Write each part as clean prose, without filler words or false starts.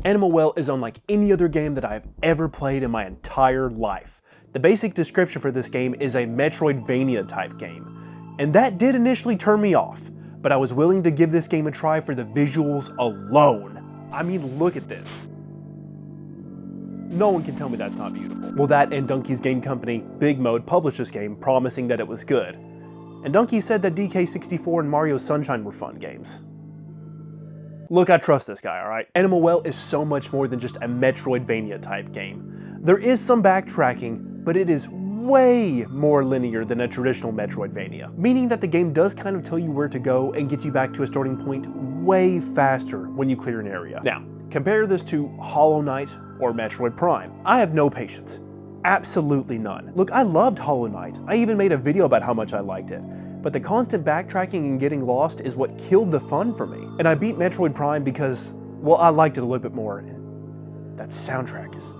Animal Well is unlike any other game that I've ever played in my entire life. The basic description for this game is a Metroidvania type game, and that did initially turn me off, but I was willing to give this game a try for the visuals alone. I mean, look at this. No one can tell me that's not beautiful. Well, that and Donkey's game company, Big Mode, published this game, promising that it was good. And Donkey said that DK64 and Mario Sunshine were fun games. Look, I trust this guy, alright? Animal Well is so much more than just a Metroidvania type game. There is some backtracking, but it is way more linear than a traditional Metroidvania, meaning that the game does kind of tell you where to go and get you back to a starting point way faster when you clear an area. Now, compare this to Hollow Knight or Metroid Prime. I have no patience. Absolutely none. Look, I loved Hollow Knight. I even made a video about how much I liked it. But the constant backtracking and getting lost is what killed the fun for me. And I beat Metroid Prime because, well, I liked it a little bit more. And that soundtrack is,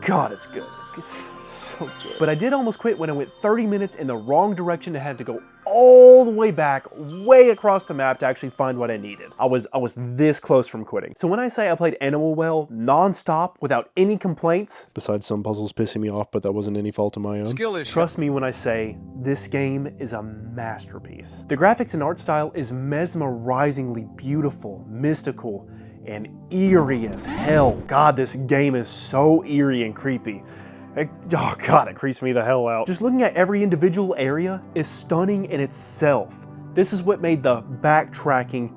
God, it's good. It's so good. But I did almost quit when I went 30 minutes in the wrong direction and had to go all the way back, way across the map to actually find what I needed. I was this close from quitting. So when I say I played Animal Well non-stop without any complaints, besides some puzzles pissing me off, but that wasn't any fault of my own. Skill issue. Trust me when I say this game is a masterpiece. The graphics and art style is mesmerizingly beautiful, mystical, and eerie as hell. God, this game is so eerie and creepy. Oh God, it creeps me the hell out. Just looking at every individual area is stunning in itself. This is what made the backtracking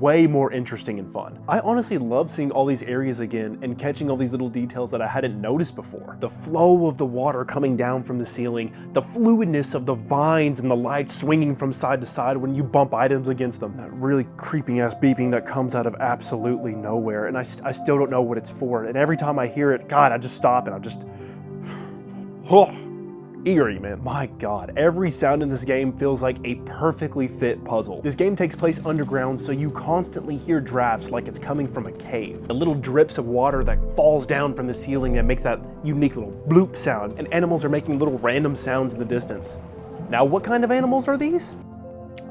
way more interesting and fun. I honestly love seeing all these areas again and catching all these little details that I hadn't noticed before. The flow of the water coming down from the ceiling, the fluidness of the vines and the light swinging from side to side when you bump items against them. That really creeping ass beeping that comes out of absolutely nowhere, and I still don't know what it's for. And every time I hear it, God, I just stop and I'm just... Oh, eerie, man. My God, every sound in this game feels like a perfectly fit puzzle. This game takes place underground, so you constantly hear drafts like it's coming from a cave. The little drips of water that falls down from the ceiling that makes that unique little bloop sound, and animals are making little random sounds in the distance. Now, what kind of animals are these?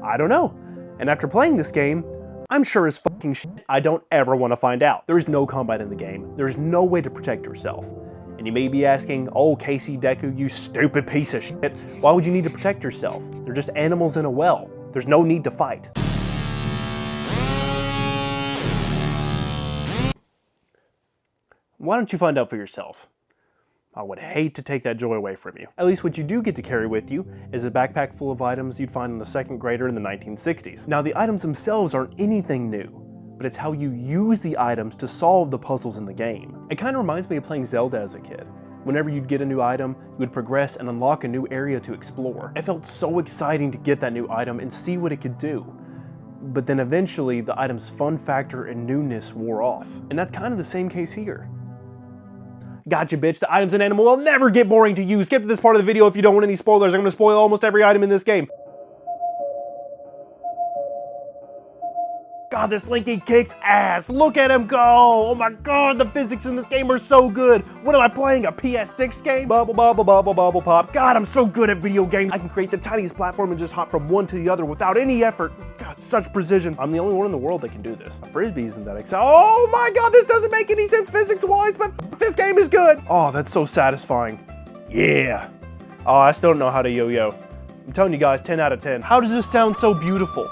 I don't know. And after playing this game, I'm sure as fucking shit I don't ever want to find out. There is no combat in the game. There is no way to protect yourself. And you may be asking, oh, Casey Deku, you stupid piece of shit, why would you need to protect yourself? They're just animals in a well. There's no need to fight. Why don't you find out for yourself? I would hate to take that joy away from you. At least what you do get to carry with you is a backpack full of items you'd find in a second grader in the 1960s. Now, the items themselves aren't anything new, but it's how you use the items to solve the puzzles in the game. It kind of reminds me of playing Zelda as a kid. Whenever you'd get a new item, you would progress and unlock a new area to explore. It felt so exciting to get that new item and see what it could do. But then eventually, the item's fun factor and newness wore off. And that's kind of the same case here. Gotcha, bitch. The items in Animal will never get boring to use. Skip to this part of the video if you don't want any spoilers. I'm going to spoil almost every item in this game. God, this Slinky kicks ass. Look at him go. Oh my God, the physics in this game are so good. What am I playing, a PS6 game? Bubble, bubble, bubble, bubble, pop. God, I'm so good at video games. I can create the tiniest platform and just hop from one to the other without any effort. God, such precision. I'm the only one in the world that can do this. A Frisbee isn't that exciting. Oh my God, this doesn't make any sense physics-wise, but this game is good. Oh, that's so satisfying. Yeah. Oh, I still don't know how to yo-yo. I'm telling you guys, 10 out of 10. How does this sound so beautiful?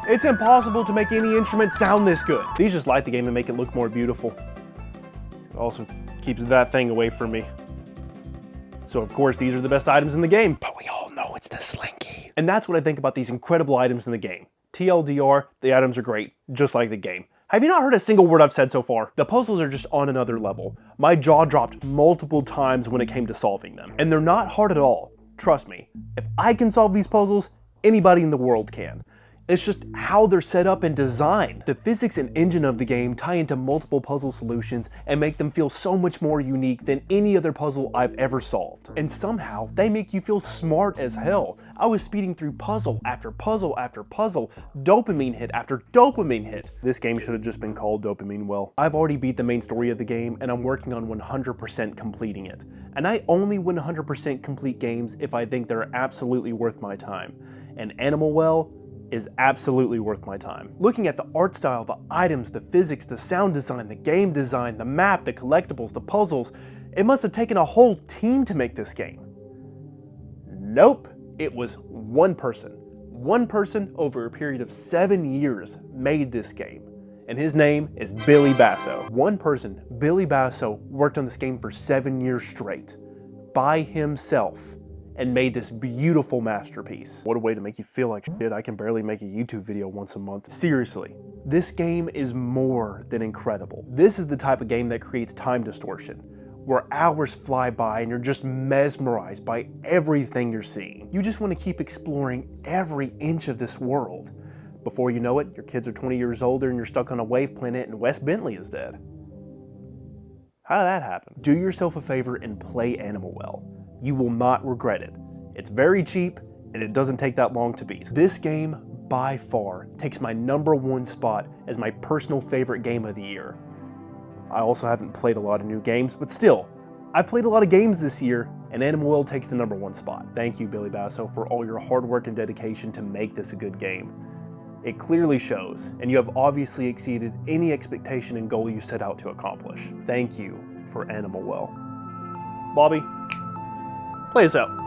It's impossible to make any instrument sound this good. These just light the game and make it look more beautiful. It also keeps that thing away from me. So of course, these are the best items in the game. But we all know it's the Slinky. And that's what I think about these incredible items in the game. TLDR, the items are great, just like the game. Have you not heard a single word I've said so far? The puzzles are just on another level. My jaw dropped multiple times when it came to solving them. And they're not hard at all. Trust me, if I can solve these puzzles, anybody in the world can. It's just how they're set up and designed. The physics and engine of the game tie into multiple puzzle solutions and make them feel so much more unique than any other puzzle I've ever solved. And somehow, they make you feel smart as hell. I was speeding through puzzle after puzzle after puzzle, dopamine hit after dopamine hit. This game should have just been called Dopamine Well. I've already beat the main story of the game and I'm working on 100% completing it. And I only 100% complete games if I think they're absolutely worth my time. And Animal Well is absolutely worth my time. Looking at the art style, the items, the physics, the sound design, the game design, the map, the collectibles, the puzzles, it must have taken a whole team to make this game. Nope, it was one person. One person over a period of 7 years made this game, and his name is Billy Basso. One person, Billy Basso, worked on this game for 7 years straight, by himself, and made this beautiful masterpiece. What a way to make you feel like shit. I can barely make a YouTube video once a month. Seriously, this game is more than incredible. This is the type of game that creates time distortion, where hours fly by and you're just mesmerized by everything you're seeing. You just want to keep exploring every inch of this world. Before you know it, your kids are 20 years older and you're stuck on a wave planet and Wes Bentley is dead. How did that happen? Do yourself a favor and play Animal Well. You will not regret it. It's very cheap and it doesn't take that long to beat. This game, by far, takes my #1 spot as my personal favorite game of the year. I also haven't played a lot of new games, but still, I've played a lot of games this year, and Animal Well takes the #1 spot. Thank you, Billy Basso, for all your hard work and dedication to make this a good game. It clearly shows, and you have obviously exceeded any expectation and goal you set out to accomplish. Thank you for Animal Well. Bobby, play us out.